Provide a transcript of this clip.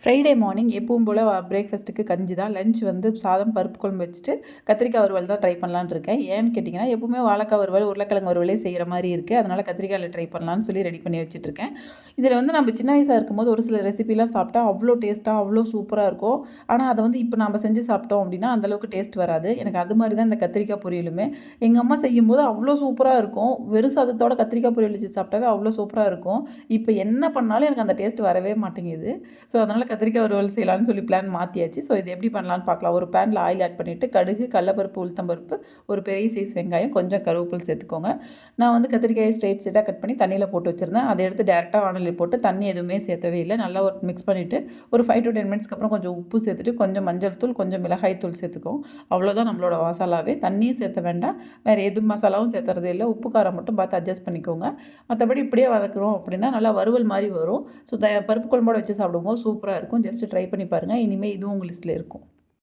Friday morning எப்பவும் போல் பிரேக்ஃபாஸ்ட்டுக்கு கஞ்சி தான். லஞ்ச் வந்து சாதம் பருப்பு குழம்பு வச்சுட்டு கத்திரிக்காய் வறுவல் தான் ட்ரை பண்ணலான்னு இருக்கேன். ஏன்னு கேட்டிங்கன்னா, எப்பவுமே வாழைக்காய் வறுவல் உருளைக்கிழங்கு வறுவலே செய்கிற மாதிரி இருக்குது. அதனால் கத்திரிக்காயில் ட்ரை பண்ணலான்னு சொல்லி ரெடி பண்ணி வச்சுட்ருக்கேன். இதில் வந்து நம்ம சின்ன வயசாக இருக்கும்போது ஒரு சில ரெசிபிலாம் சாப்பிட்டா அவ்வளோ டேஸ்ட்டாக அவ்வளோ சூப்பராக இருக்கும். ஆனால் அதை வந்து இப்போ நம்ம செஞ்சு சாப்பிட்டோம் அப்படின்னா அந்தளவுக்கு டேஸ்ட் வராது. எனக்கு அது மாதிரி தான் இந்த கத்திரிக்காய் பொரியலுமே. எங்கள் அம்மா செய்யும்போது அவ்வளோ சூப்பராக இருக்கும். வெறும் சாதத்தோட கத்திரிக்காய் பொரியல் வச்சு சாப்பிட்டாவே அவ்வளோ சூப்பராக இருக்கும். இப்போ என்ன பண்ணாலும் எனக்கு அந்த டேஸ்ட் வரவே மாட்டேங்குது. ஸோ அதனால் கத்திரிக்காய் வறுவல் செய்யலான்னு சொல்லி பிளான் மாற்றியாச்சு. ஸோ இது எப்படி பண்ணலான்னு பார்க்கலாம். ஒரு பேனில் ஆயில் ஆட் பண்ணிவிட்டு கடுகு, கடலப்பருப்பு, உளுத்தம்பருப்பு, ஒரு பெரிய சைஸ் வெங்காயம், கொஞ்சம் கருவேப்பிலை சேர்த்துக்கோங்க. நான் வந்து கத்திரிக்காயை ஸ்ட்ரெயிட்டாக கட் பண்ணி தண்ணியில் போட்டு வச்சுருந்தேன். அதை எடுத்து டேரெக்டாக வானலில் போட்டு தண்ணி எதுவுமே சேர்த்தவே இல்லை. நல்லா ஒரு மிக்ஸ் பண்ணிவிட்டு ஒரு 5 to 10 மினிட்ஸ்க்கு அப்புறம் கொஞ்சம் உப்பு சேர்த்துட்டு கொஞ்சம் மஞ்சள் தூள், கொஞ்சம் மிளகாய் தூள் சேர்த்துக்கோம். அவ்வளோதான் நம்மளோட மசாலாவே. தண்ணியும் சேர்த்த வேண்டாம், வேறு எதுவும் மசாலாவும் சேர்த்துறதே இல்லை. உப்பு காரம் மட்டும் பார்த்து அட்ஜஸ்ட் பண்ணிக்கோங்க. மற்றபடி இப்படியே வதக்குறோம் அப்படின்னா நல்லா வறுவல் மாதிரி வரும். ஸோ பருப்பு குழம்போடு வச்சு சாப்பிடும்போது சூப்பராக இருக்கும். ஜஸ்ட் ட்ரை பண்ணி பாருங்கள். இனிமேல் இதுவும் உங்கள் லிஸ்ட்டில் இருக்கும்.